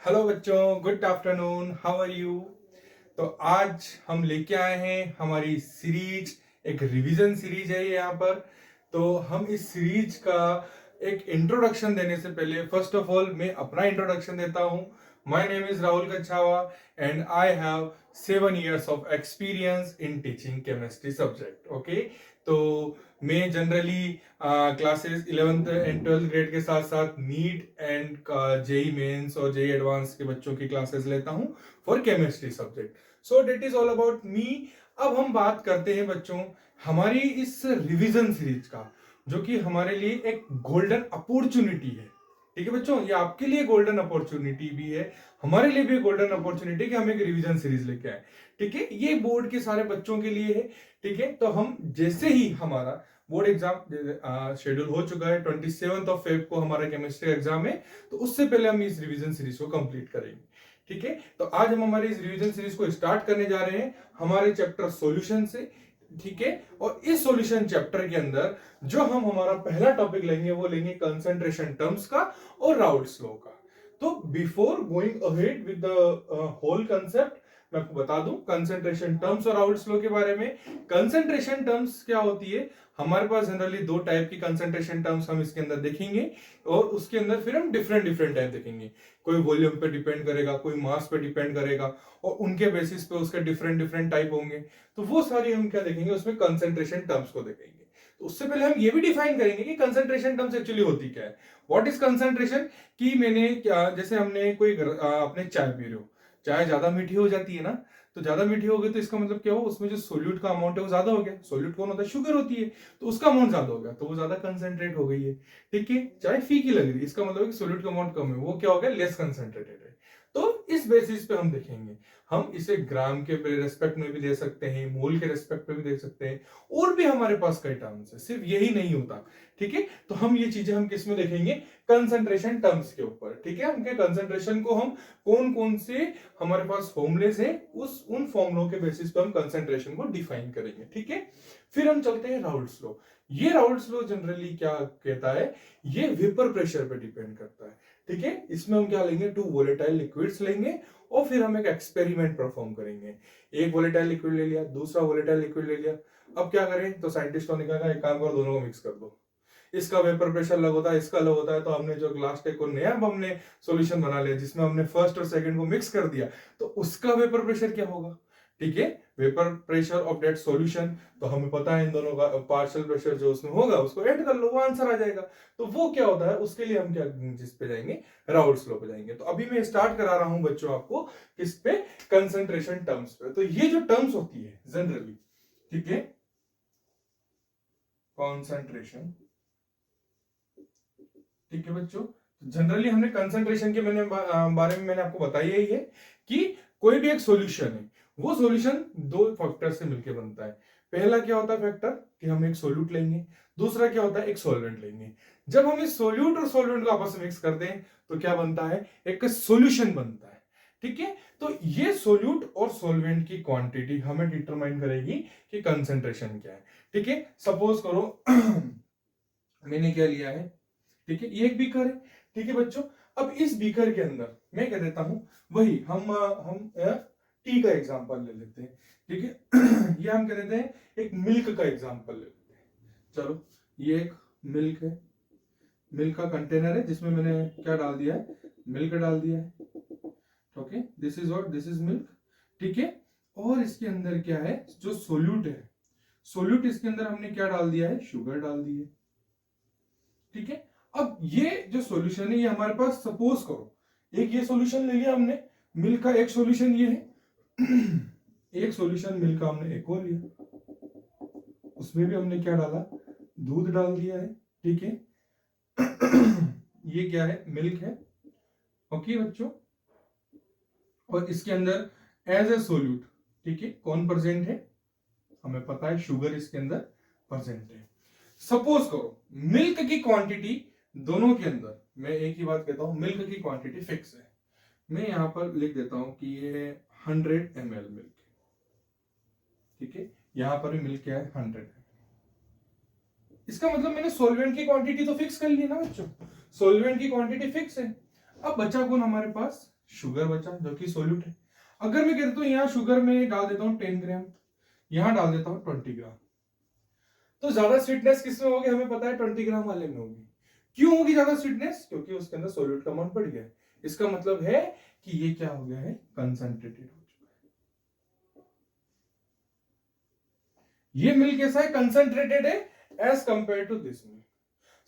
Hello बच्चों, good afternoon, how are you. तो आज हम लेके आए हैं हमारी सीरीज, एक रिवीजन सीरीज है ये यहाँ पर। तो हम इस सीरीज का एक इंट्रोडक्शन देने से पहले फर्स्ट ऑफ ऑल मैं अपना इंट्रोडक्शन देता हूँ। My name is Rahul Kachhawa and I have 7 years of experience in teaching chemistry subject. Okay, तो मैं generally classes 11th and 12th grade के साथ साथ नीट एंड जेई मेंस और जेई एडवांस के बच्चों की क्लासेस लेता हूं for chemistry subject. So that is all about me. अब हम बात करते हैं बच्चों हमारी इस रिवीजन सीरीज का, जो कि हमारे लिए एक गोल्डन अपॉर्चुनिटी है। ठीक है बच्चों, ये आपके लिए गोल्डन अपॉर्चुनिटी भी है, हमारे लिए भी गोल्डन अपॉर्चुनिटी कि हम एक रिवीजन सीरीज लेके आए। ठीक है, ये बोर्ड के सारे बच्चों के लिए है। ठीक है, तो हम जैसे ही हमारा बोर्ड एग्जाम शेड्यूल हो चुका है, 27 को हमारा केमिस्ट्री एग्जाम है, तो उससे पहले हम इस रिवीजन सीरीज को कंप्लीट करेंगे। ठीक है, तो आज हम हमारी इस रिवीजन सीरीज को स्टार्ट करने जा रहे हैं हमारे चैप्टर सॉल्यूशन से। ठीक है, और इस सॉल्यूशन चैप्टर के अंदर जो हम हमारा पहला टॉपिक लेंगे वो लेंगे कंसंट्रेशन टर्म्स का और राउल्ट्स लॉ का। तो before going ahead with the whole concept, मैं आपको बता दूं कंसंट्रेशन टर्म्स और राउल्ट्स लॉ के बारे में। कंसंट्रेशन टर्म्स क्या होती है, हमारे पास जनरली दो टाइप की कंसंट्रेशन टर्म्स हम इसके अंदर देखेंगे, और उसके अंदर फिर हम डिफरेंट डिफरेंट टाइप देखेंगे। कोई वॉल्यूम पे डिपेंड करेगा, कोई मास पे डिपेंड करेगा, और उनके बेसिस पे उसके डिफरेंट डिफरेंट टाइप होंगे। तो वो सारी हम क्या देखेंगे, उसमें कंसंट्रेशन टर्म्स को देखेंगे। तो उससे पहले हम ये भी डिफाइन करेंगे कि कंसंट्रेशन टर्म्स एक्चुअली होती क्या है। व्हाट इज कंसंट्रेशन, कि मैंने क्या, जैसे हमने कोई अपने चाय पी रहे हो, चाय ज्यादा मीठी हो जाती है ना, तो ज्यादा मीठी हो गई तो इसका मतलब क्या हो, उसमें जो सोल्यूट का अमाउंट है वो ज्यादा हो गया। सोल्यूट कौन होता है, शुगर होती है, तो उसका अमाउंट ज्यादा हो गया तो वो ज्यादा कंसंट्रेट हो गई है। ठीक है, चाय फीकी लग रही है, इसका मतलब सोल्यूट का अमाउंट कम है, वो क्या हो गया, लेस कंसंट्रेटेड है। तो इस बेसिस पे हम देखेंगे, हम इसे ग्राम के रेस्पेक्ट में भी दे सकते हैं, मोल के रेस्पेक्ट में भी दे सकते हैं, और भी हमारे पास कई टर्म्स है, सिर्फ यही नहीं होता। ठीक है, तो हम ये चीजें हम किस में देखेंगे, कंसंट्रेशन टर्म्स के ऊपर। ठीक है, उनके कंसंट्रेशन को हम कौन कौन से हमारे पास फॉर्मूलेस है, उन फॉर्मूलों के बेसिस पे हम कंसंट्रेशन को डिफाइन करेंगे। ठीक है, फिर हम चलते हैं राउल्ट्स लॉ। ये राउल्ट्स लॉ जनरली क्या कहता है, ये वेपर प्रेशर पे डिपेंड करता है। ठीक है, इसमें हम क्या लेंगे, 2 वोलेटाइल लिक्विड्स लेंगे, और फिर हम एक एक्सपेरिमेंट परफॉर्म करेंगे। एक वोलेटाइल लिक्विड ले लिया, दूसरा वोलेटाइल लिक्विड ले लिया। अब क्या करें, तो साइंटिस्टों ने कहा एक काम करो, दोनों को मिक्स कर दो। इसका वेपर प्रेशर अलग होता है, इसका अलग होता है, तो हमने जो लास्ट एक को नया हमने सॉल्यूशन बना लिया जिसमें हमने फर्स्ट और सेकंड को मिक्स कर दिया, तो उसका वेपर प्रेशर क्या होगा। ठीक है, vapour pressure of that solution, तो हमें पता है इन दोनों का पार्शियल प्रेशर जो उसमें होगा उसको ऐड कर लो, वो आंसर आ जाएगा। तो वो क्या होता है, उसके लिए हम क्या जिस पे जाएंगे, राउल्ट्स लॉ पे जाएंगे। तो अभी मैं स्टार्ट करा रहा हूं बच्चों आपको किस पे, कंसंट्रेशन टर्म्स पे। तो ये जो टर्म्स होती है जनरली, ठीक है, कॉन्सेंट्रेशन। ठीक है बच्चों, जनरली हमने कंसंट्रेशन के बारे में मैंने आपको बताया ही है कि कोई भी एक सॉल्यूशन है, वो सॉल्यूशन दो फैक्टर से मिलकर बनता है। पहला क्या होता है फैक्टर, कि हम एक सोल्यूट लेंगे, दूसरा क्या होता है, एक सॉल्वेंट लेंगे। जब हम इस सोल्यूट और सॉल्वेंट को आपस में मिक्स करते हैं तो क्या बनता है, एक सॉल्यूशन बनता है। ठीक है, तो ये सोल्यूट और सॉल्वेंट की क्वांटिटी हमें डिटरमाइन करेगी कि कंसंट्रेशन क्या है। ठीक है, सपोज करो मैंने क्या लिया है, ठीक है, ये एक बीकर है। ठीक है बच्चों, अब इस बीकर के अंदर मैं क्या देता हूं, वही हम टी का एग्जांपल ले लेते हैं। ठीक है ये हम क्या देते हैं, एक मिल्क का एग्जांपल ले लेते हैं। चलो, ये एक मिल्क है, मिल्क का कंटेनर है जिसमें मैंने क्या डाल दिया है, मिल्क डाल दिया है। Okay, this is what, this is milk. ठीक है, और इसके अंदर क्या है, जो सोल्यूट है, सोल्यूट इसके अंदर हमने क्या डाल दिया है, शुगर डाल दी है। ठीक है, अब ये जो सॉल्यूशन है ये हमारे पास, सपोज करो एक ये सॉल्यूशन ले लिया हमने, मिल्क का एक सॉल्यूशन ये है एक सॉल्यूशन मिल्क का हमने एक और लिया, उसमें भी हमने क्या डाला, दूध डाल दिया है। ठीक है ये क्या है, मिल्क है। ओके बच्चों, और इसके अंदर एज ए सोल्यूट, ठीक है, कौन प्रेजेंट है, हमें पता है शुगर इसके अंदर प्रेजेंट है। सपोज करो मिल्क की क्वांटिटी दोनों के अंदर, मैं एक ही बात कहता हूं, मिल्क की क्वांटिटी फिक्स है। मैं यहां पर लिख देता हूं कि ये है 100 ml मिल्क। ठीक है, यहां पर भी मिल्क क्या है, 100 है। इसका मतलब मैंने सॉल्वेंट की क्वांटिटी तो फिक्स कर ली ना बच्चों, सॉल्वेंट की क्वांटिटी फिक्स है। अब बचा कौन हमारे पास, शुगर बचा जो कि सोल्यूट है। अगर मैं कहता हूं यहाँ शुगर में डाल देता हूं 10 ग्राम, यहां डाल देता हूं 20 ग्राम, तो ज्यादा स्वीटनेस किसमें होगी हमें पता है 20 ग्राम वाले में होगी। क्यों होगी ज्यादा स्वीटनेस? क्योंकि उसके अंदर सोल्यूट का अमाउंट बढ़ गया है। इसका मतलब है कि ये क्या हो गया है, कंसंट्रेटेड हो चुका है। ये मिल्क कैसा है, कंसंट्रेटेड है as compare to this milk.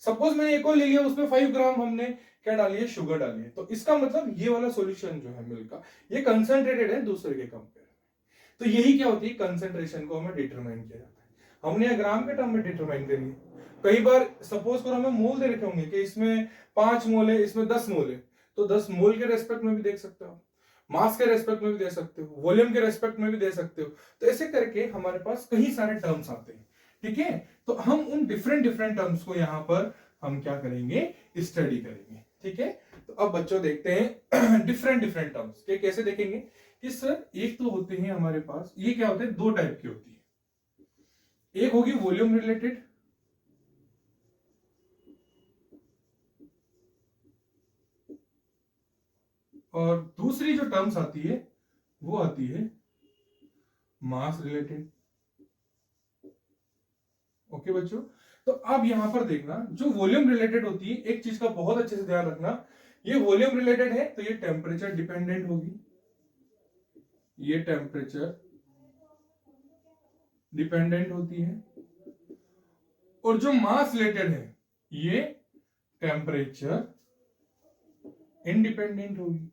Suppose मैंने एक और ले लिया, उसमें 5 ग्राम हमने क्या डाली है, शुगर डाली है, तो इसका मतलब ये वाला सॉल्यूशन जो है मिल्क का, ये कंसंट्रेटेड है दूसरे के कंपेयर में। तो यही क्या होती है, कंसंट्रेशन को हमें डिटरमाइन किया जाता है। हमने ग्राम के टर्म में डिटरमाइन करिए। कई बार सपोज करो हमें मोल दे रखे होंगे कि इसमें 5 मोल है, इसमें 10 मोल है, तो 10 मोल के रेस्पेक्ट में भी देख सकते हो, मास के रेस्पेक्ट में भी दे सकते हो, वॉल्यूम के रेस्पेक्ट में भी दे सकते हो। तो ऐसे करके हमारे पास कई सारे टर्म्स आते हैं, ठीक है। तो हम उन डिफरेंट डिफरेंट टर्म्स को यहाँ पर हम क्या करेंगे, स्टडी करेंगे, ठीक है। तो अब बच्चों देखते हैं डिफरेंट डिफरेंट टर्म्स के कैसे देखेंगे कि सर एक तो होते हैं हमारे पास, ये क्या होते हैं, दो टाइप की होती है। एक होगी वॉल्यूम रिलेटेड, और दूसरी जो टर्म्स आती है वो आती है मास रिलेटेड। ओके बच्चों, तो अब यहां पर देखना, जो वॉल्यूम रिलेटेड होती है, एक चीज का बहुत अच्छे से ध्यान रखना, ये वॉल्यूम रिलेटेड है तो ये टेम्परेचर डिपेंडेंट होगी, ये टेम्परेचर डिपेंडेंट होती है। और जो मास रिलेटेड है ये टेम्परेचर इंडिपेंडेंट होगी।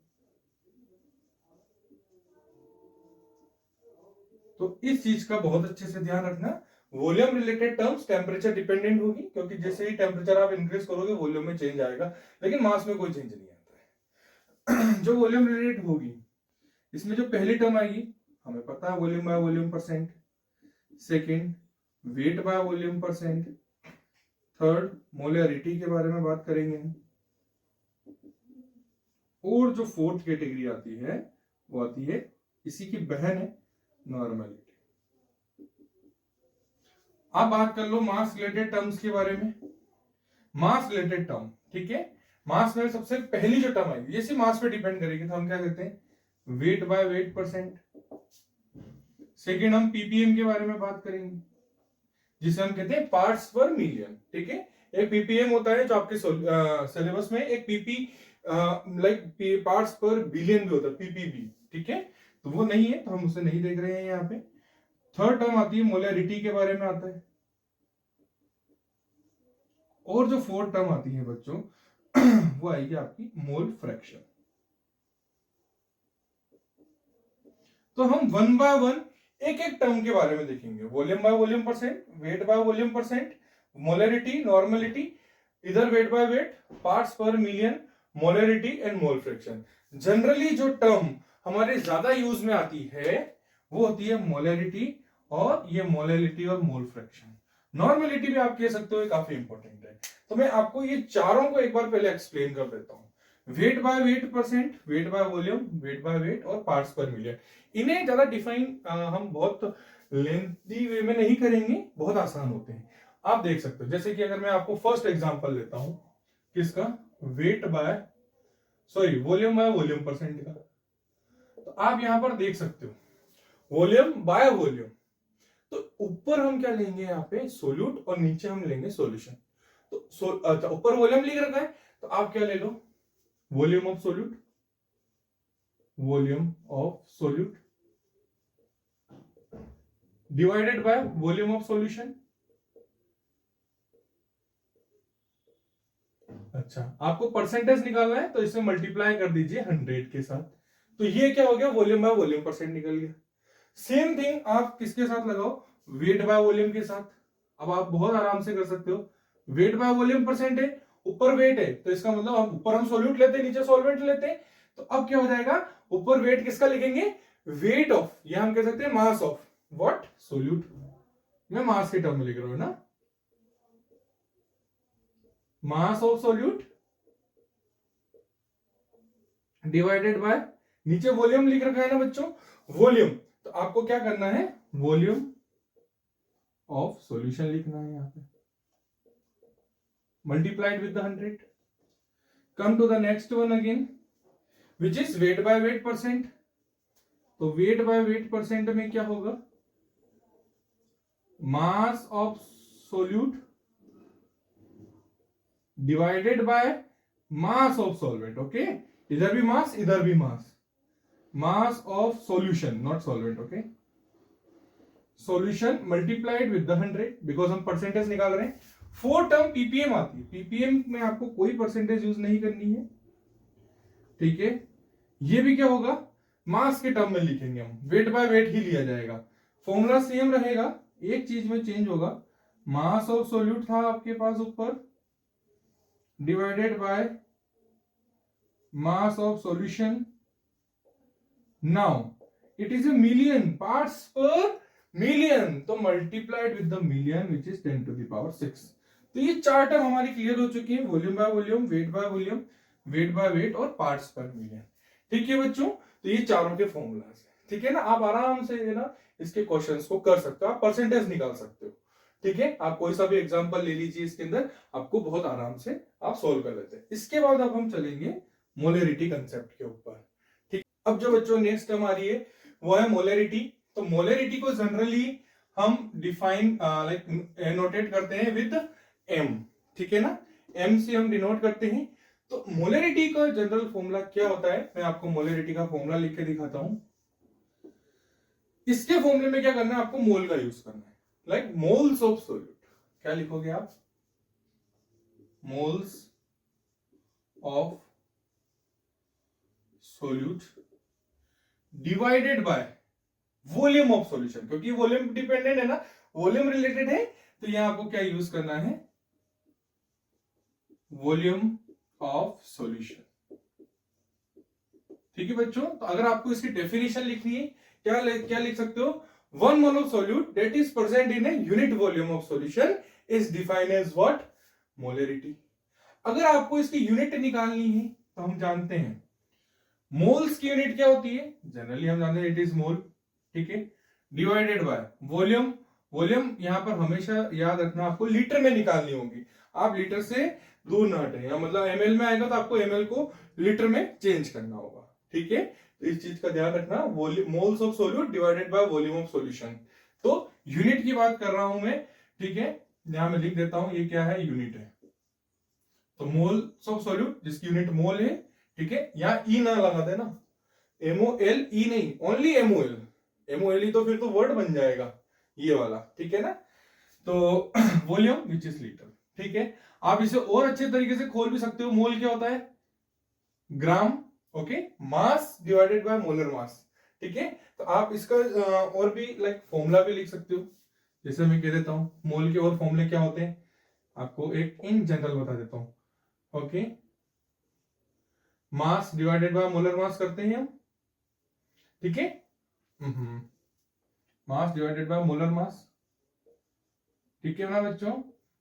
तो इस चीज का बहुत अच्छे से ध्यान रखना, volume related terms temperature dependent होगी, क्योंकि जैसे ही टेम्परेचर आप इंक्रीज करोगे वॉल्यूम में चेंज आएगा, लेकिन मास में कोई चेंज नहीं आता है। जो वॉल्यूम रिलेटेड होगी, इसमें जो पहली टर्म आएगी हमें पता है, volume by volume percent. Second, weight by volume percent. Third, molarity के बारे में बात करेंगे हम। और जो फोर्थ कैटेगरी आती है वो आती है, इसी की बहन है, नॉर्मलिटी। अब बात कर लो मास रिलेटेड टर्म्स के बारे में। मास रिलेटेड टर्म, ठीक है, मास में सबसे पहली जो टर्म आएगी, जैसे मास पे डिपेंड करेगी, तो हम क्या कहते हैं, wait by weight percent. Second, हम पीपीएम के बारे में बात करेंगे, जिसे हम कहते हैं पार्ट्स पर मिलियन, ठीक है। एक पीपीएम होता है जो आपके सिलेबस में, एक पीपी लाइक पार्ट्स पर बिलियन भी होता है, पीपीबी, ठीक है। तो वो नहीं है, तो हम उसे नहीं देख रहे हैं यहाँ पे। थर्ड टर्म आती है मोलरिटी के बारे में आता है। और जो फोर्थ टर्म आती है बच्चों वो आएगी आपकी मोल फ्रैक्शन। तो हम वन बाय वन एक एक टर्म के बारे में देखेंगे, volume by volume percent, weight by volume percent, molarity, normality, इधर wait by wait, parts per million, molarity and mole fraction. Generally जो टर्म हमारे ज्यादा यूज में आती है वो होती है मोलरिटी, और ये मोलरिटी और मोल फ्रैक्शन। नॉर्मलिटी भी आप कह सकते हो काफी इंपॉर्टेंट है। तो मैं आपको ये चारों को एक बार पहले एक्सप्लेन कर देता हूं। Wait by weight percent, weight by volume, wait by wait और पार्ट्स पर मिलियन। इन्हें ज्यादा डिफाइन हम बहुत लेंथी वे में नहीं करेंगे, बहुत आसान होते हैं। आप देख सकते हो, जैसे कि अगर मैं आपको फर्स्ट एग्जांपल लेता हूं, किसका, weight by sorry volume by volume percent का, तो आप यहां पर देख सकते हो वॉल्यूम बाय वॉल्यूम। तो ऊपर हम क्या लेंगे यहाँ पे, सोल्यूट, और नीचे हम लेंगे सॉल्यूशन। तो अच्छा, ऊपर वॉल्यूम लिख रखा है, तो आप क्या ले लो, volume of solute, volume of solute divided by volume of solution. अच्छा, आपको परसेंटेज निकालना है तो इसे मल्टीप्लाई कर दीजिए 100 के साथ, तो ये क्या हो गया, वॉल्यूम बाय वॉल्यूम परसेंट निकल गया। सेम थिंग आप किसके साथ लगाओ, वेट बाय वॉल्यूम के साथ। अब आप बहुत आराम से कर सकते हो, वेट बाय वॉल्यूम परसेंट है, ऊपर वेट है, तो इसका मतलब हम ऊपर हम सोल्यूट लेते हैं, नीचे सॉल्वेंट लेते हैं। तो अब क्या हो जाएगा, ऊपर वेट किसका लिखेंगे, वेट ऑफ, या हम कह सकते हैं मास ऑफ व्हाट, सोल्यूट। मैं मास के टर्म में लिख रहा हूं ना, मास ऑफ सोल्यूट डिवाइडेड बाय, नीचे वॉल्यूम लिख रखा है ना बच्चों, वॉल्यूम, तो आपको क्या करना है, वॉल्यूम ऑफ सॉल्यूशन लिखना है यहां पे, multiplied with the 100। Come to the next one again, which is weight by weight percent. तो वेट बाय वेट परसेंट में क्या होगा, mass of solute divided by mass of solvent. Okay, इधर भी मास इधर भी mass, mass of solution not solvent. Okay, solution multiplied with the 100, because हम percentage निकाल रहे हैं। 4 टर्म पीपीएम आती है, पीपीएम में आपको कोई परसेंटेज यूज नहीं करनी है, ठीक है। ये भी क्या होगा, मास के टर्म में लिखेंगे हम, वेट बाय वेट ही लिया जाएगा। फॉर्मूला सेम रहेगा, एक चीज में चेंज होगा, मास ऑफ सोल्यूट था आपके पास ऊपर, divided by mass of solution. Now it is a million parts per million, तो multiplied with the million which is 10 to the power 6। तो ये 4 टर्म हमारी क्लियर हो चुकी है, volume by volume, weight by volume, wait by wait और parts per million. ठीक है बच्चों, तो ये चारों के फॉर्मूलाज है, ठीक है ना। आप आराम से ना इसके क्वेश्चंस को कर सकते हो, आप परसेंटेज निकाल सकते हो, ठीक है। आप कोई सा भी एग्जांपल ले लीजिए, इसके अंदर आपको बहुत आराम से आप सोल्व कर लेते हैं। इसके बाद अब हम चलेंगे मोलरिटी कंसेप्ट के ऊपर, ठीक। अब जो बच्चों नेक्स्ट टर्म आ रही है वो है मोलरिटी। तो मोलरिटी को जनरली हम डिफाइन लाइक नोटेट करते हैं विद एम, ठीक है ना, एम से हम डिनोट करते हैं। तो मोलरिटी का जनरल फॉर्मूला क्या होता है, मैं आपको मोलरिटी का फॉर्मूला लिख के दिखाता हूं। इसके फॉर्मूले में क्या करना है, आपको मोल का यूज करना है, लाइक मोल्स ऑफ सोल्यूट। क्या लिखोगे आप, moles of solute divided by volume of solution, क्योंकि वॉल्यूम डिपेंडेंट है ना, वॉल्यूम रिलेटेड है, तो यहां आपको क्या यूज करना है, वॉल्यूम ऑफ सॉल्यूशन। ठीक है बच्चों, तो अगर आपको इसकी डेफिनेशन लिखनी है, क्या लिख सकते हो, 1 mole of solute that is present in a unit volume of solution is defined as what, molarity. अगर आपको इसकी यूनिट निकालनी है तो हम जानते हैं मोल्स की यूनिट क्या होती है, जनरली हम जानते हैं इट इज मोल, ठीक है, डिवाइडेड बाय वॉल्यूम। वॉल्यूम यहां पर हमेशा याद रखना, आपको लीटर में निकालनी होगी, आप लीटर से दूर ना हटे, या मतलब एमएल में आएगा तो आपको एमएल को लीटर में चेंज करना होगा, ठीक है। तो इस चीज का ध्यान रखना, moles of solute divided by volume of solution. तो यूनिट की बात कर रहा हूं मैं, ठीक है, यहां मैं लिख देता हूं, ये क्या है, यूनिट है। तो मोल्स ऑफ सोल्यूट जिसकी यूनिट मोल है, ठीक है, यहां ई ना लगा देना, एमओएल ई नहीं, ओनली एमओएल, एमओएल ही तो फिर तो वर्ड बन जाएगा ये वाला, ठीक है ना। तो वॉल्यूम विच इज लीटर, ठीक है। आप इसे और अच्छे तरीके से खोल भी सकते हो, मोल क्या होता है, gram, okay, mass divided by molar mass, ठीक है। तो आप इसका और भी लाइक फॉर्मूला भी लिख सकते हो, जैसे मैं कह देता हूं मोल के और फॉर्मूले क्या होते हैं, आपको एक इन जनरल बता देता हूं, okay. Mass divided by molar मास करते हैं हम, ठीक है, मास डिवाइडेड बाय मोलर मास, ठीक है ना बच्चों।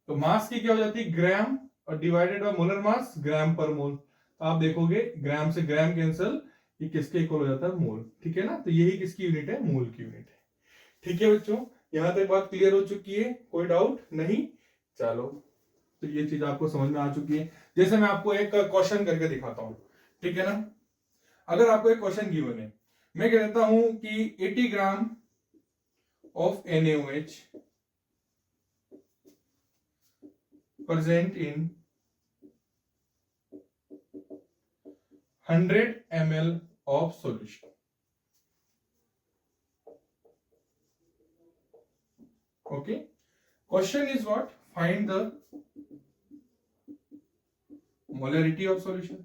तो मास की क्या हो जाती है, ग्राम, और डिवाइडेड बाय मोलर मास ग्राम पर मोल। तो आप देखोगे ग्राम से ग्राम कैंसिल, ये किसके इक्वल हो जाता है, मोल, ठीक है ना। तो यही किसकी यूनिट है, मोल की यूनिट है, ठीक है बच्चों। यहां तक बात क्लियर हो चुकी है, कोई डाउट नहीं, चलो। तो ये चीज आपको समझ में आ चुकी है। जैसे मैं आपको एक क्वेश्चन करके दिखाता हूं, ठीक है ना। अगर आपको एक क्वेश्चन गिवन है, मैं कह देता हूं कि 80 gram of NaOH present in 100 ml of solution. Okay. Question is what? Find the molarity of solution.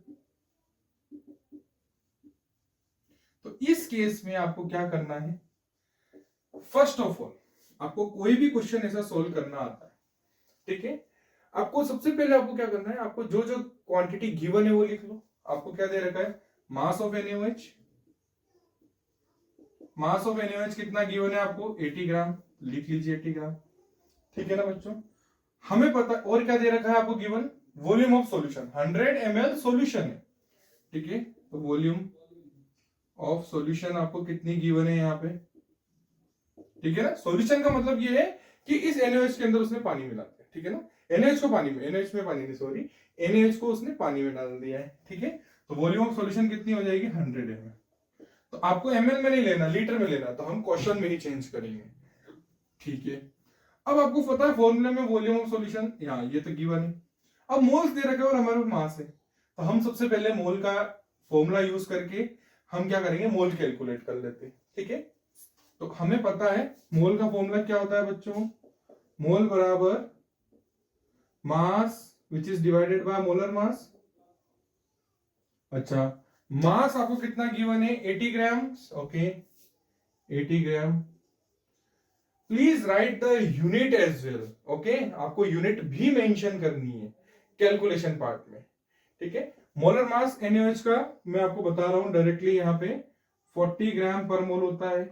तो इस केस में आपको क्या करना है, फर्स्ट ऑफ ऑल आपको कोई भी क्वेश्चन ऐसा सोल्व करना आता है, ठीक है। आपको सबसे पहले आपको क्या करना है, आपको जो जो क्वांटिटी गिवन है वो लिख लो। आपको क्या दे रखा है, mass of NaOH, mass of NaOH कितना गिवन है आपको, 80 ग्राम, लिख लीजिए 80 ग्राम, ठीक है ना बच्चों। हमें पता और क्या दे रखा है आपको given, volume of solution 100 ml solution है, ठीक है। तो वॉल्यूम ऑफ सॉल्यूशन आपको कितनी गिवन है यहाँ पे, ठीक है ना। सॉल्यूशन का मतलब ये है कि इस NaOH के अंदर उसने पानी मिला दिया, ठीक है ना। NaOH को पानी में, NaOH में पानी नहीं, सॉरी, NaOH को उसने पानी में डाल दिया है, ठीक है। तो वॉल्यूम ऑफ सॉल्यूशन कितनी हो जाएगी 100 ml। तो आपको ml में नहीं लेना, लीटर में लेना, तो हम क्वेश्चन में ही चेंज करेंगे, ठीक है। अब आपको पता है फॉर्मूले में वॉल्यूम ऑफ सॉल्यूशन, यहाँ ये तो गिवन है। अब मोल्स दे रखे और हमारे पास मास है, तो हम सबसे पहले मोल का फॉर्मूला यूज करके हम क्या करेंगे, मोल कैलकुलेट कर लेते हैं, ठीक है। तो हमें पता है मोल का फॉर्मूला क्या होता है बच्चों, मोल बराबर mass which is divided by molar mass. अच्छा, मास आपको कितना गिवन है, 80 gram, okay 80 gram. Please write the unit as well, okay, आपको यूनिट भी मेंशन करनी है कैलकुलेशन पार्ट में, ठीक है। मोलर मास NaOH का मैं आपको बता रहा हूं डायरेक्टली, यहाँ पे 40 ग्राम पर मोल होता है,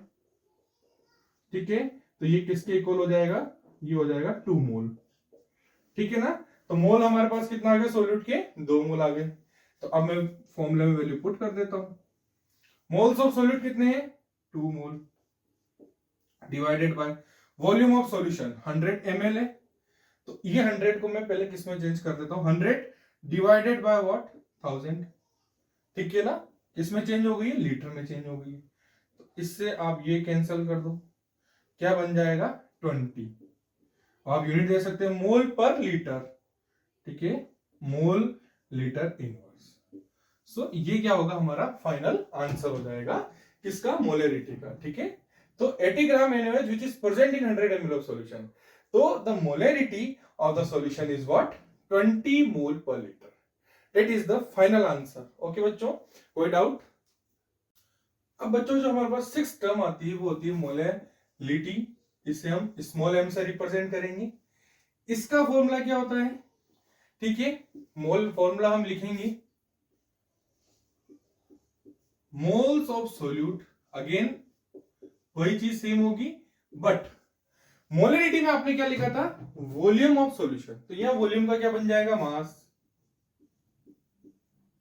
ठीक है। तो ये किसके इक्वल हो जाएगा, ये हो जाएगा 2 मोल, ठीक है ना। तो मोल हमारे पास कितना आ गया, सॉल्यूट के 2 मोल आ गए। तो अब मैं फॉर्मूला में वैल्यू पुट कर देता हूं, मोल्स ऑफ सॉल्यूट कितने हैं 2 मोल divided by volume of solution 100 ml है। तो ये 100 को मैं पहले किस में चेंज कर देता हूं, 100 डिवाइडेड बाय व्हाट 1000, ठीक है ना। किसमें चेंज हो गई, लीटर में चेंज हो गई। तो इससे आप ये कैंसिल कर दो, क्या बन जाएगा 20। आप यूनिट दे सकते हैं मोल पर लीटर, ठीक है, मोल लीटर इनवर्स। सो ये क्या होगा, हमारा फाइनल आंसर हो जाएगा किसका, मोलरिटी का, ठीक है। तो 80 ग्राम NaOH which is present in 100 ml of solution, so the molarity of the solution is what 20 mole per liter. That is the final answer. Okay बच्चों, कोई डाउट। अब बच्चों जो हमारे पास 6 टर्म आती है वो होती है मोलरिटी, इसे हम स्मॉल m से रिप्रेजेंट करेंगे। इसका फॉर्मूला क्या होता है, ठीक है, मोल फॉर्मूला हम लिखेंगे मोल्स ऑफ सोल्यूट, अगेन वही चीज सेम होगी, बट मोलरिटी में आपने क्या लिखा था, वॉल्यूम ऑफ सॉल्यूशन। तो यहां वॉल्यूम का क्या बन जाएगा, मास,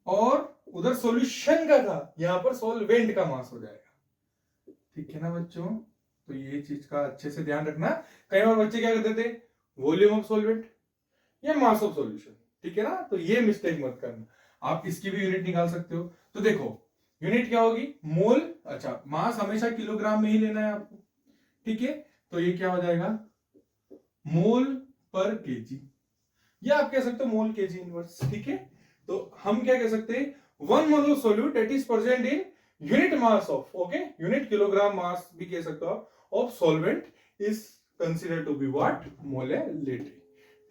और उधर सॉल्यूशन का था, यहां पर सॉल्वेंट का मास हो जाएगा, ठीक है ना बच्चों। तो ये चीज का अच्छे से ध्यान रखना। कई बार बच्चे क्या करते थे, वॉल्यूम ऑफ सॉल्वेंट या मास ऑफ सॉल्यूशन, ठीक है ना। तो ये मिस्टेक मत करना, आप इसकी भी यूनिट निकाल सकते हो। तो देखो यूनिट क्या होगी, मोल, अच्छा मास हमेशा किलोग्राम में ही लेना है आपको, ठीक है। तो ये क्या हो जाएगा, मोल पर केजी, या आप कह सकते हो मोल केजी इनवर्स, ठीक है। तो हम क्या कह सकते हैं, 1 mole of solute that is present in unit mass of, okay, unit kilogram mass भी कह सकते हो of solvent is considered to be what, molarity,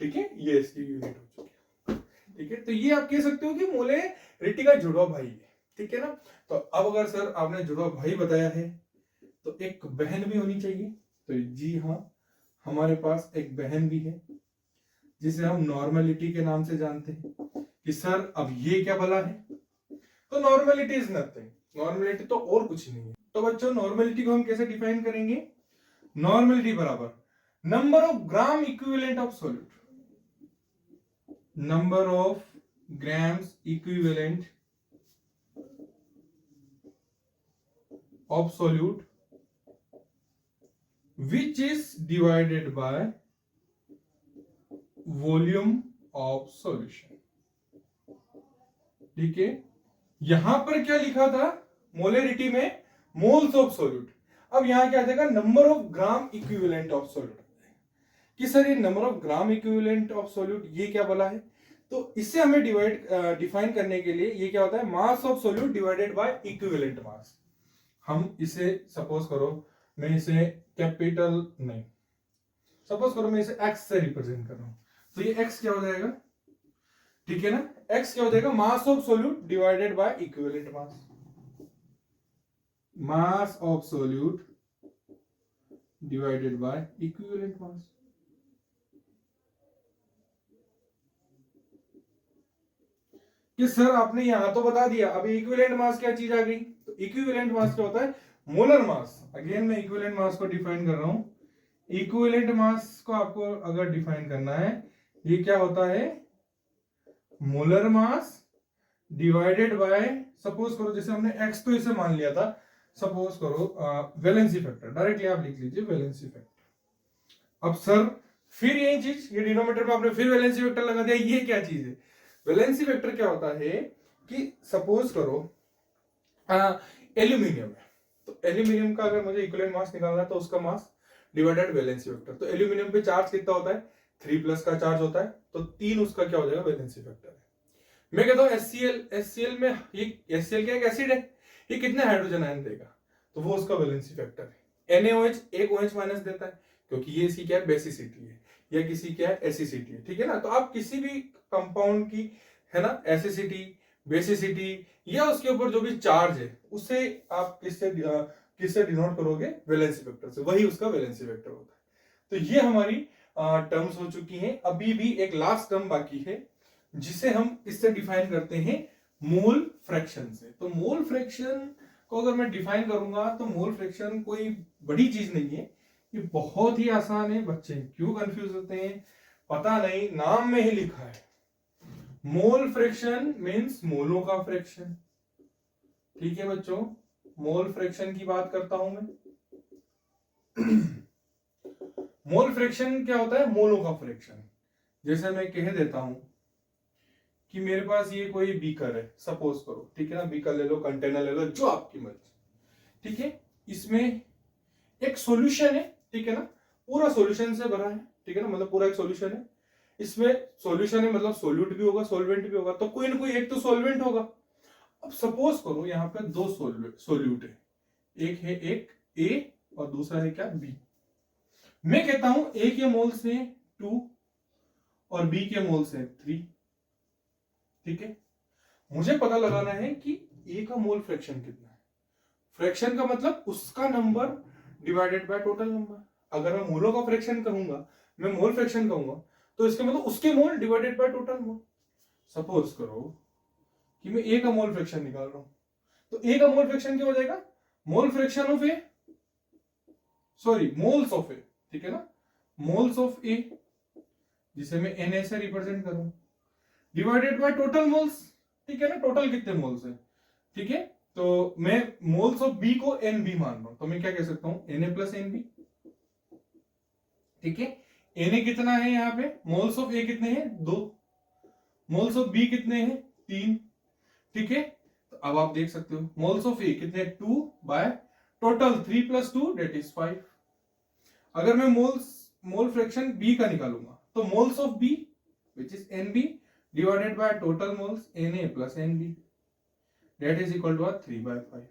ठीक है। ये इसकी यूनिट हो चुकी है, ठीक है। तो ये आप कह सकते हो कि मोलरिटी का जुड़वा भाई है, ठीक है ना। तो अब अगर सर आपने जुड़वा भाई बताया है तो एक बहन भी होनी चाहिए। तो जी हाँ, हमारे पास एक बहन भी है जिसे हम नॉर्मेलिटी के नाम से जानते हैं कि सर अब ये क्या भला है। तो नॉर्मेलिटी इज नथिंग, नॉर्मेलिटी तो और कुछ नहीं है। तो बच्चों नॉर्मेलिटी को हम कैसे डिफाइन करेंगे, नॉर्मेलिटी बराबर number of gram equivalent of solute, number of grams equivalent of solute which is divided by volume of solution, ठीक है। यहां पर क्या लिखा था, मोलरिटी में मोल्स ऑफ सोल्यूट। अब यहां क्या आ जाएगा, number of gram equivalent of solute, कि सर ये number of gram equivalent of solute ये क्या बोला है। तो इससे हमें डिफाइन करने के लिए ये क्या होता है, मास of solute divided by equivalent mass. हम इसे सपोज करो मैं इसे कैपिटल नहीं, सपोज करो मैं इसे x से रिप्रेजेंट कर रहा हूं, तो ये x क्या हो जाएगा, ठीक है ना। x क्या हो जाएगा, मास of solute divided by equivalent mass, mass of solute divided by equivalent mass. कि सर आपने यहां तो बता दिया, अभी इक्विवेलेंट मास क्या चीज आ गई। तो इक्विवेलेंट मास क्या होता है, मोलर मास। अगेन मैं इक्विवेलेंट मास को डिफाइन कर रहा हूं, इक्विवेलेंट मास को आपको अगर डिफाइन करना है, ये क्या होता है, molar mass divided bye, suppose करो जैसे हमने x तो इसे मान लिया था, सपोज करो वैलेंसी फैक्टर, डायरेक्टली आप लिख लीजिए वैलेंसी फैक्टर। अब सर फिर यही चीज, ये डिनोमिनेटर में आपने फिर वैलेंसी फैक्टर लगा दिया, ये क्या चीज है। वैलेंसी फैक्टर क्या होता है, कि सपोज करो एल्यूमिनियम है, तो एल्यूमिनियम का अगर मुझे इक्विवेलेंट मास निकालना है तो उसका मास डिवाइडेड वैलेंसी वेक्टर, तो एल्यूमिनियम पे चार्ज कितना होता है, 3+ का चार्ज होता है, तो 3 उसका क्या हो जाएगा, वैलेंसी वेक्टर है। मैं कहता हूँ HCl में ये HCl क्या एक एसिड है, ये कितने हाइड्रोजन आयन देगा, तो वो उसका वैलेंसी वेक्टर है। NaOH एक OH माइनस देता है, क्योंकि ये इसकी क्या है, बेसिसिटी है, या किसी क्या है, एसिसिटी है, ठीक है ना। तो आप किसी भी कंपाउंड की है ना एसिसिटी, बेसिसिटी या उसके ऊपर जो भी चार्ज है उसे आप किससे डिनोट करोगे, वैलेंसी वेक्टर से, वही उसका वैलेंसी वेक्टर होता है। तो ये हमारी टर्म्स हो चुकी हैं। अभी भी एक लास्ट टर्म बाकी है जिसे हम इससे डिफाइन करते हैं मोल फ्रैक्शन से। तो मोल फ्रैक्शन को अगर मैं डिफाइन करूंगा तो मोल फ्रैक्शन कोई बड़ी चीज नहीं है, ये बहुत ही आसान है। बच्चे क्यों कंफ्यूज होते हैं पता नहीं, नाम में ही लिखा है मोल फ्रैक्शन मींस मोलों का फ्रैक्शन, ठीक है बच्चों, मोल फ्रैक्शन की बात करता हूं मैं। मोल फ्रैक्शन क्या होता है, मोलों का फ्रैक्शन। जैसे मैं कह देता हूं कि मेरे पास ये कोई बीकर है, सपोज करो, ठीक है ना, बीकर ले लो, कंटेनर ले लो, जो आपकी मर्जी, ठीक है। इसमें एक सॉल्यूशन है, ठीक है ना, पूरा सॉल्यूशन से भरा है, ठीक है ना, मतलब पूरा एक सॉल्यूशन है। इसमें सॉल्यूशन है मतलब सोल्यूट भी होगा, सॉल्वेंट भी होगा, तो कोई ना कोई एक तो सॉल्वेंट होगा। अब सपोज करो यहाँ पे दो सोल्यूट है, एक है एक ए और दूसरा है क्या, बी। मैं कहता हूं ए के मोल्स है 2 और बी के मोल्स है 3, ठीक है। मुझे पता लगाना है कि ए का मोल फ्रैक्शन कितना है। फ्रैक्शन का मतलब उसका number divided by total number. अगर मैं मोलों का फ्रैक्शन कहूंगा, मैं मोल फ्रैक्शन कहूंगा, तो इसका मतलब उसके मोल divided by total mole. Suppose करो कि मैं ए का मोल फ्रैक्शन निकाल रहा हूं, तो ए का मोल फ्रैक्शन क्या हो जाएगा, mole fraction of A, sorry moles of A, ठीक है ना, मोल्स ऑफ ए जिसे मैं Na से रिप्रेजेंट करूं, डिवाइडेड बाय टोटल मोल्स, ठीक है ना, टोटल कितने मोल्स है, ठीक है। तो मैं मोल्स ऑफ बी को Nb मान रहा हूं, तो मैं क्या कह सकता हूं, Na प्लस Nb, ठीक है। Na कितना है यहाँ पे, मोल्स ऑफ ए कितने हैं, 2, मोल्स ऑफ बी कितने हैं, 3, ठीक है। तो अब आप देख सकते हो मोल्स ऑफ ए कितने, 2 बाय टोटल 3 + 2 दैट इज 5। अगर मैं मोल फ्रैक्शन बी का निकालूंगा तो moles of b which is Nb divided by total moles Na plus Nb that is equal to 3/5।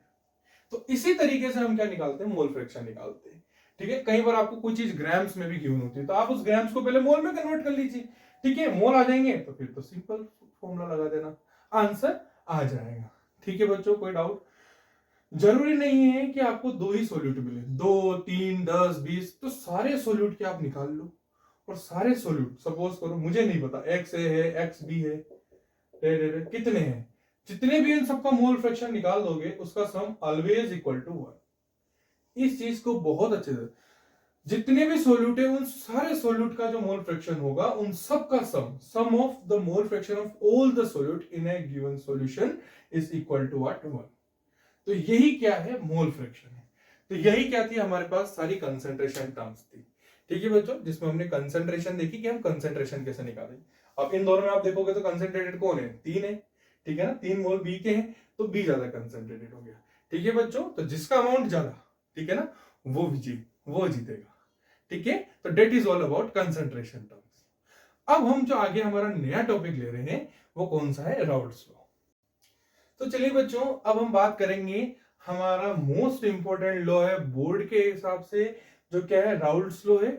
तो इसी तरीके से हम क्या निकालते हैं, मोल फ्रैक्शन निकालते हैं, ठीक है। कई बार आपको कोई चीज ग्राम्स में भी गिवन होती है, तो आप उस ग्राम्स को पहले मोल में कन्वर्ट कर लीजिए, ठीक है। मोल आ जाएंगे तो फिर तो सिंपल फॉर्मूला लगा देना, आंसर आ जाएगा, ठीक है बच्चों। कोई डाउट, जरूरी नहीं है कि आपको 2 ही सोल्यूट मिले, 2, 3, 10, 20, तो सारे सोल्यूट के आप निकाल लो। और सारे सोल्यूट सपोज करो मुझे नहीं पता एक्स ए है, एक्स बी है, कितने हैं, जितने भी इन सबका मोल फ्रैक्शन निकाल दोगे उसका सम ऑलवेज इक्वल टू 1। इस चीज को बहुत अच्छे से, जितने भी सोल्यूट है उन सारे सोल्यूट का जो मोल फ्रैक्शन होगा उन सब का sum of the mole fraction of all the solute in a given solution is equal to 1। तो यही क्या है, मोल फ्रैक्शन है। तो यही क्या थी, हमारे पास सारी कंसंट्रेशन टर्म्स थी, ठीक है बच्चों, जिसमें हमने कंसंट्रेशन देखी कि हम कंसंट्रेशन कैसे निकालें। अब इन दोनों में आप देखोगे तो कंसंट्रेटेड कौन है, 3 है, ठीक है ना, 3 मोल बी के हैं, तो बी ज्यादा कंसंट्रेटेड हो गया, ठीक है बच्चों। तो जिसका अमाउंट ज्यादा, ठीक है ना, वो जीतेगा, ठीक है। तो that is all about concentration terms. अब हम जो आगे हमारा नया टॉपिक ले रहे हैं वो कौन सा है, राउल्ट्स लॉ। तो चलिए बच्चों, अब हम बात करेंगे हमारा मोस्ट इंपॉर्टेंट लॉ है बोर्ड के हिसाब से, जो क्या है, राउल्ट्स लॉ है।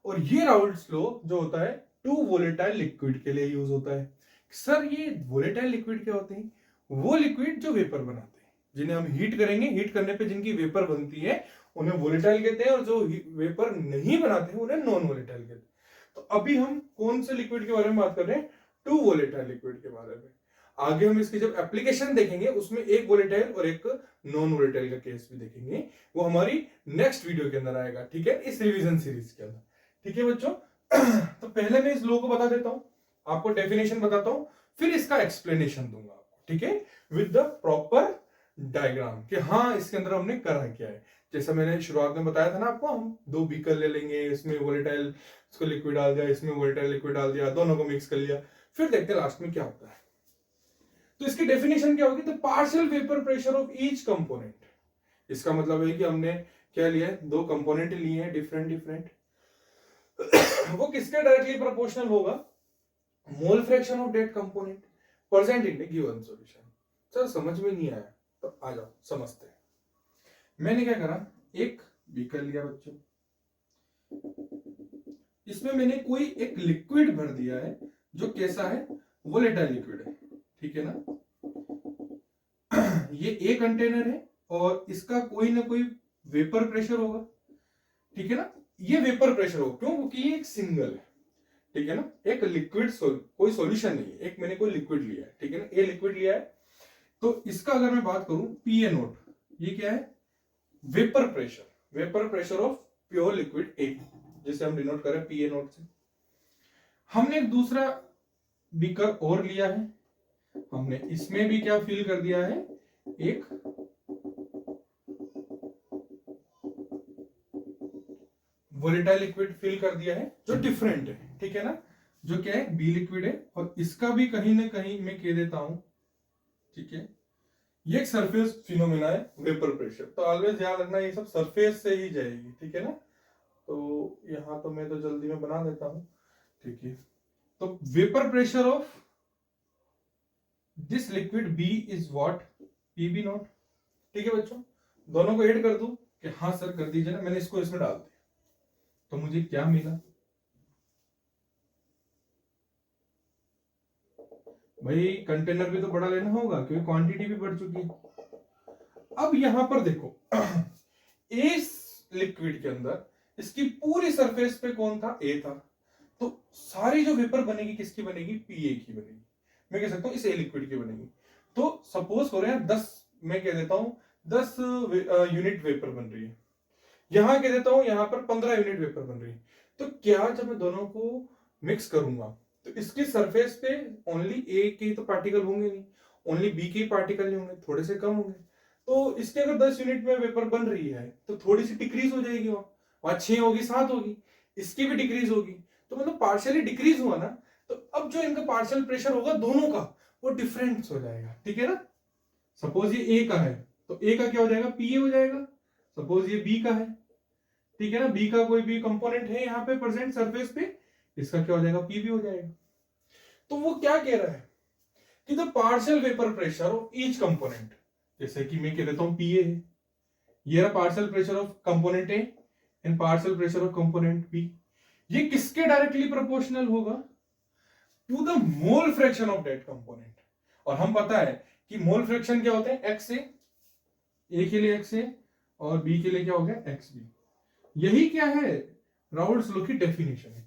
और ये राउल्ट्स लॉ जो होता है 2 वोलेटाइल लिक्विड के लिए यूज होता है। सर ये वोलेटाइल लिक्विड क्या होते हैं, वो लिक्विड जो वेपर बनाते हैं, जिन्हें हम हीट करेंगे, हीट करने पे जिनकी वेपर बनती है उन्हें वोलेटाइल कहते हैं, और जो वेपर नहीं बनाते हैं उन्हें नॉन वोलेटाइल कहते हैं। तो अभी हम कौन से लिक्विड के बारे में बात कर रहे हैं, 2 वोलेटाइल लिक्विड के बारे में। आगे हम इसकी जब एप्लीकेशन देखेंगे उसमें एक वोलेटाइल और एक नॉन वोलेटाइल का केस भी देखेंगे, वो हमारी नेक्स्ट वीडियो के अंदर आएगा, ठीक है, इस रिवीजन सीरीज के अंदर, ठीक है बच्चों। तो पहले मैं इस लॉ को बता देता हूं, आपको डेफिनेशन बताता हूं, फिर इसका एक्सप्लेनेशन दूंगा आपको, ठीक है, विद द प्रॉपर डायग्राम कि हाँ इसके अंदर हमने करा क्या है। जैसा मैंने शुरुआत में बताया था ना आपको, हम 2 बीकर ले लेंगे, इसमें वोलेटाइल इसको लिक्विड डाल दिया, इसमें वोलेटाइल लिक्विड डाल दिया, दोनों को मिक्स कर लिया, फिर देखते हैं लास्ट में क्या होता है। तो इसकी डेफिनेशन क्या होगी, the partial vapour pressure of each component. इसका मतलब है कि हमने क्या लिया है, दो कंपोनेंट लिए हैं डिफरेंट डिफरेंट, वो किसके डायरेक्टली प्रोपोर्शनल होगा, मोल fraction of that component present in the given solution. Sir समझ में नहीं आया तो आ जाओ समझते हैं। मैंने क्या करा, एक बीकर लिया बच्चों, इसमें मैंने कोई एक लिक्विड भर दिया है जो कैसा है, वोलेटाइल लिक्विड है, ठीक है ना। ये ए कंटेनर है और इसका कोई ना कोई वेपर प्रेशर होगा, ठीक है ना। ये वेपर प्रेशर होगा, क्यों, क्योंकि ये एक सिंगल है, ठीक है ना। एक लिक्विड कोई सॉल्यूशन नहीं है, एक मैंने कोई लिक्विड लिया है, ठीक है ना, ए लिक्विड लिया है। तो इसका अगर मैं बात करूं पी ए नोट, ये क्या है, vapour pressure of pure liquid A, जिसे हम डिनोट करें पी ए नोट से। हमने एक दूसरा बीकर और लिया है, हमने इसमें भी क्या फिल कर दिया है, एक वोलेटाइल लिक्विड फिल कर दिया है जो डिफरेंट है, ठीक है ना, जो क्या है बी लिक्विड है। और इसका भी कहीं ना कहीं मैं कह देता हूं, ठीक है, ये एक सरफेस फिनोमेना है वेपर प्रेशर। तो ऑलवेज ध्यान रखना ये सब सरफेस से ही जाएगी, ठीक है ना। तो यहां तो मैं तो जल्दी में बना देता हूं, ठीक है। तो vapour pressure of this liquid b is what, p B naught, ठीक है बच्चों। दोनों को ऐड कर दूं कि हाँ सर कर दीजिए ना, मैंने इसको इसमें डाल दिया, तो मुझे क्या मिला भाई, कंटेनर भी तो बड़ा लेना होगा क्योंकि क्वांटिटी भी बढ़ चुकी है। अब यहां पर देखो, इस लिक्विड के अंदर इसकी पूरी सरफेस पे कौन था, ए था। तो सारी जो वेपर बनेगी किसकी बनेगी, पीए की बनेगी। मैं कह सकता हूं इस ए लिक्विड की बनेगी। तो सपोज हो रहे हैं 10, मैं कह देता हूं 10 यूनिट वेपर बन रही है, यहां कह देता हूं यहां पर 15 यूनिट वेपर बन रही है। तो क्या जब मैं दोनों को मिक्स करूंगा तो इसकी सरफेस पे ओनली ए के तो पार्टिकल होंगे नहीं, ओनली बी के पार्टिकल नहीं होंगे, थोड़े से कम होंगे। तो इसके अगर 10 यूनिट में वेपर बन रही है तो थोड़ी सी डिक्रीज हो जाएगी, वहां 6 होगी 7 होगी, इसकी भी डिक्रीज होगी। तो मतलब पार्शियली डिक्रीज हुआ ना, तो अब जो इनका पार्शियल प्रेशर होगा दोनों का वो डिफरेंस हो जाएगा, ठीक है ना। सपोज ये ए का है तो ए का क्या हो जाएगा, पी ए हो जाएगा। सपोज ये बी का है, ठीक है ना, बी का कोई भी कंपोनेंट है यहाँ पे प्रेजेंट सरफेस पे, इसका क्या हो जाएगा, पी भी हो जाएगा। तो वो क्या कह रहा है कि the partial vapour pressure of each component, जैसे कि मैं कह देता हूं पी ए है, ये रहा partial pressure of component a and partial pressure of component b, ये किसके डायरेक्टली प्रोपोर्शनल होगा, to the mole fraction of that component. और हम पता है कि मोल फ्रैक्शन क्या होते हैं, एक्स ए के लिए एक्स ए और बी के लिए क्या हो गया, एक्स बी। यही क्या है, राउल्ट्स लॉ की डेफिनेशन है।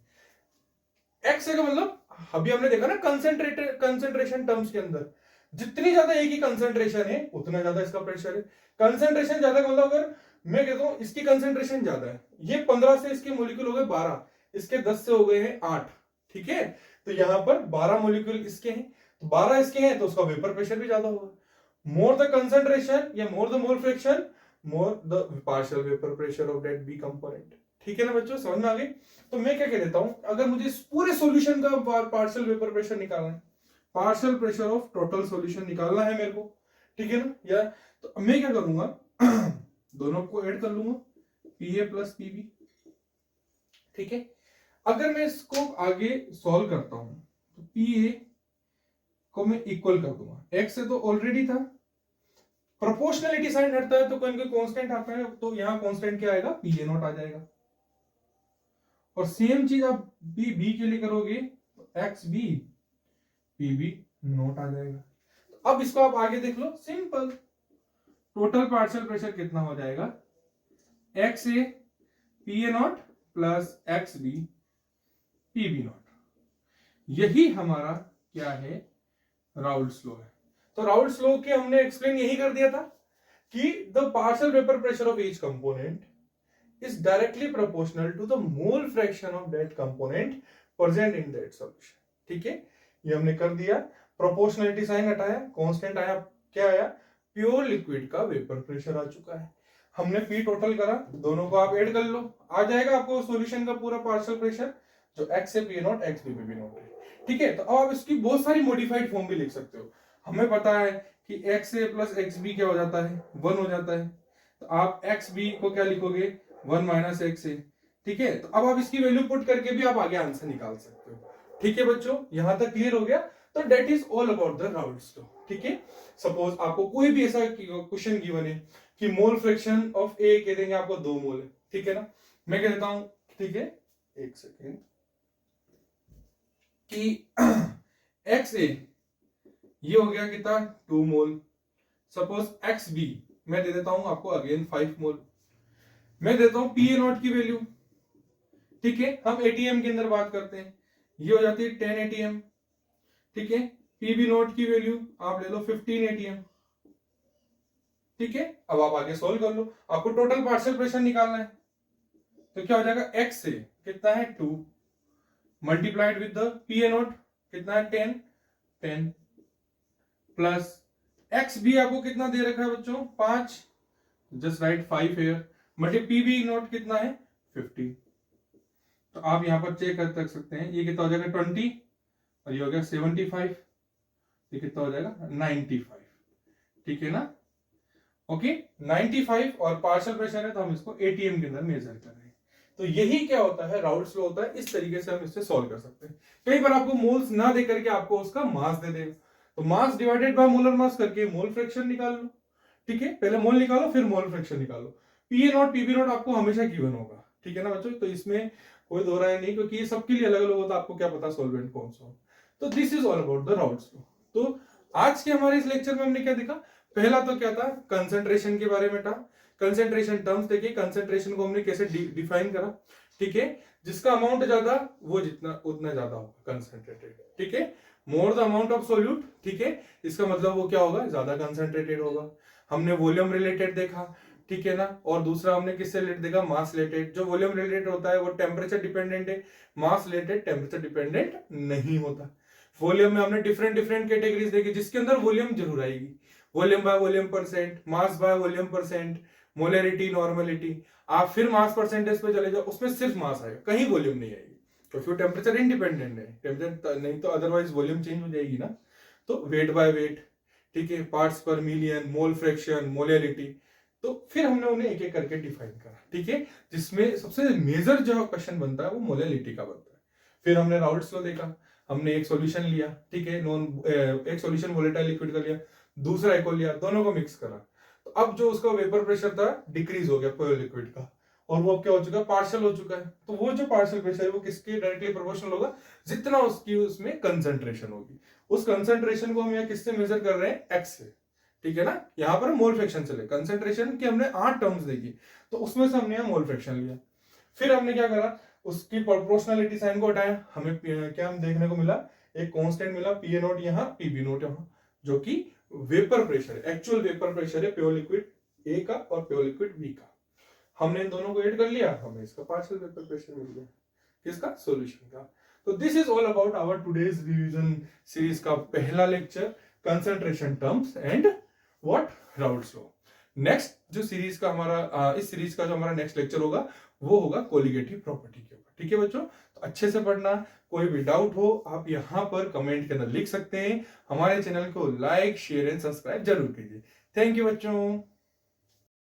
एक्स का मतलब अभी हमने देखा ना कंसेंट्रेशन टर्म्स के अंदर, जितनी ज्यादा ए की कंसेंट्रेशन है उतना ज्यादा इसका प्रेशर है। कंसेंट्रेशन ज्यादा का मतलब अगर मैं कहता हूं इसकी कंसेंट्रेशन ज्यादा है, ये 15 से इसके मोलिक्यूल हो गए 12, इसके 10 से हो गए हैं 8, ठीक है। तो यहां पर 12 मोलिक्यूल इसके हैं, तो 12 इसके हैं तो उसका वेपर प्रेशर भी ज्यादा होगा। मोर द कंसेंट्रेशन या more the mole fraction, more the partial vapour pressure of that b component, ठीक है ना बच्चों, समझ में आ गई। तो मैं क्या कह देता हूं, अगर मुझे इस पूरे सॉल्यूशन का पार्शियल वेपर प्रेशर निकालना है, partial pressure of total solution निकालना है मेरे को, ठीक है ना, या तो मैं क्या करूंगा दोनों को ऐड कर लूंगा, p a plus p b, ठीक है। अगर मैं इसको आगे सॉल्व करता हूं तो पी ए को मैं इक्वल कर दूंगा, एक्स से तो ऑलरेडी था, प्रोपोर्शनलिटी साइन हटता है तो कोई ना कोई कांस्टेंट आता है, तो यहां कांस्टेंट क्या आएगा, पी ए नॉट आ जाएगा। और सेम चीज आप बी के लिए करोगे तो X B P B naught आ जाएगा। तो अब इसको आप आगे देख लो, सिंपल, टोटल पार्शियल प्रेशर कितना हो जाएगा, X A P A naught plus X B P B naught. यही हमारा क्या है, राउल्ट्स लॉ है। तो राउल्ट्स लॉ के हमने एक्सप्लेन यही कर दिया था कि the partial vapour pressure of each component is directly proportional to the mole fraction of that component present in that solution, ठीक है। ये हमने कर दिया, प्रोपोर्शनलिटी साइन हटाया, कांस्टेंट आया, क्या आया, प्योर लिक्विड का वेपर प्रेशर आ चुका है। हमने पी टोटल करा, दोनों को आप ऐड कर लो, आ जाएगा आपको सॉल्यूशन का पूरा पार्शियल प्रेशर, जो एक्स से p naught x B p naught है, ठीक है। तो अब आप इसकी बहुत सारी मॉडिफाइड फॉर्म भी लिख सकते हो। हमें पता है कि एक्स ए प्लस एक्स बी क्या हो जाता है, 1 हो जाता है। तो आप एक्स बी को क्या लिखोगे, 1 माइनस एक्स ए। ठीक है, तो अब आप इसकी वैल्यू पुट करके भी आप आगे आंसर निकाल सकते हो। ठीक है बच्चों, यहां तक क्लियर हो गया। तो that is all about the Raoult's law. ठीक है, सपोज आपको कोई भी ऐसा क्वेश्चन गिवन है कि मोल फ्रैक्शन ऑफ ए कह देंगे आपको 2 मोल है। ठीक है ना, मैं कह देता हूं, ठीक है, एक सेकेंड, कि एक्स ए ये हो गया कितना, 2 मोल। सपोज एक्स बी मैं दे देता हूं आपको अगेन 5 मोल। मैं देता हूं पी ए नॉट की वैल्यू। ठीक है, हम एटीएम के अंदर बात करते हैं, ये हो जाती है 10 एटीएम। ठीक है, पीबी नोट की वैल्यू आप ले लो 15 एटीएम। ठीक है, अब आप आगे सोल्व कर लो, आपको टोटल पार्शियल प्रेशर निकालना है। तो क्या हो जाएगा, एक्स से कितना है 2 multiplied with the P A note कितना है 10 प्लस एक्स भी आपको कितना दे रखा है बच्चों 5, just write 5 here, multi p b naught कितना है 50। तो आप यहां पर चेक कर सकते हैं, ये कितना हो जाएगा 20 और ये हो गया 75, ये कितना हो जाएगा 95। ठीक है ना, ओके 95 और पार्शियल प्रेशर है तो हम इसको एटीएम के अंदर मेजर कर रहे हैं। तो यही क्या होता है, राउल्ट्स लॉ होता है। इस तरीके से हम इससे सॉल्व कर सकते हैं। कई बार आपको मोल्स ना दे करके आपको उसका मास दे देगा, तो मास डिवाइडेड बाय मोलर मास करके मोल फ्रैक्शन निकाल लो। ठीक है, पहले मोल निकालो फिर मोल फ्रैक्शन निकालो। पी ए नॉट पीबी नॉट आपको हमेशा गिवन होगा। ठीक है ना बच्चों, तो इसमें कोई दो राय नहीं, क्योंकि ये सबके लिए अलग अलग होता है, आपको क्या पता सॉल्वेंट कौन सा हो। तो this is all about the Raoult's law. तो आज के हमारे इस लेक्चर में हमने क्या देखा, पहला तो क्या था, कंसंट्रेशन के बारे में था। कंसंट्रेशन टर्म्स देखिए, कंसंट्रेशन को हमने कैसे डिफाइन करा। ठीक है, जिसका अमाउंट ज्यादा वो जितना उतना ज्यादा होगा कंसंट्रेटेड। ठीक है, more the amount of solute. ठीक है, इसका मतलब वो क्या होगा, ज्यादा कंसंट्रेटेड होगा। हमने वॉल्यूम रिलेटेड देखा। ठीक है ना, और दूसरा हमने किससे रिलेटेड देखा, मास रिलेटेड। जो वॉल्यूम रिलेटेड होता है वो टेम्परेचर डिपेंडेंट है, मास रिलेटेड टेम्परेचर डिपेंडेंट नहीं होता। वॉल्यूम में हमने डिफरेंट डिफरेंट कैटेगरीज देखी, जिसके अंदर वॉल्यूम जरूर आएगी, volume by volume percent, mass by volume percent, molarity, normality. आप फिर मास परसेंटेज पे चले जाओ, उसमें सिर्फ मास आएगा, कहीं वॉल्यूम नहीं आएगी, क्योंकि वो टेम्परेचर इंडिपेंडेंट है। टेम्परेचर नहीं तो अदरवाइज वॉल्यूम चेंज हो जाएगी ना। तो वेट बाय वेट, ठीक है, parts per million, mole fraction, molarity. तो फिर हमने उन्हें एक एक करके डिफाइन करा। ठीक है, जिसमें सबसे मेजर जो क्वेश्चन बनता है वो मोलरिटी का बनता है। फिर हमने राउल्ट्स लॉ देखा, हमने एक सॉल्यूशन लिया। ठीक है, एक सॉल्यूशन वोलेटाइल लिक्विड का लिया, दूसरा एक और लिया, दोनों को मिक्स करा। तो अब जो उसका वेपर प्रेशर था डिक्रीज हो गया प्योर लिक्विड का, और वो अब क्या हो चुका है, पार्शियल हो चुका है। तो वो जो पार्शियल प्रेशर है वो किसके डायरेक्टली प्रोपोर्शनल होगा, जितना उसकी उसमें कंसंट्रेशन होगी। उस कंसंट्रेशन को हम यहाँ किससे मेजर कर रहे हैं, एक्स से। ठीक है ना, यहाँ पर मोल फ्रैक्शन चले, कंसंट्रेशन की हमने 8 टर्म्स देखी, तो उसमें से हमने मोल फ्रैक्शन लिया। फिर हमने क्या करा, उसकी प्रोपोर्शनलिटी साइन को हटाया, हमें क्या हम देखने को मिला, एक कांस्टेंट मिला, पी ए नोट यहाँ, पीबी नोट यहाँ, जो कि वेपर प्रेशर है, एक्चुअल वेपर प्रेशर है प्योर लिक्विड ए का और प्योर लिक्विड बी का। हमने इन दोनों को ऐड कर लिया, हमें इसका पार्शियल वेपर प्रेशर मिल गया, किसका, सॉल्यूशन का। तो this is all about our today's revision series का पहला lecture, concentration terms and what, Raoult's law. Next जो सीरीज का हमारा इस सीरीज का जो हमारा नेक्स्ट लेक्चर होगा वो होगा कोलिगेटिव प्रॉपर्टी के ऊपर। ठीक है बच्चों, तो अच्छे से पढ़ना। कोई भी डाउट हो आप यहाँ पर कमेंट के अंदर लिख सकते हैं। हमारे चैनल को लाइक, शेयर एंड सब्सक्राइब जरूर कीजिए। थैंक यू बच्चों।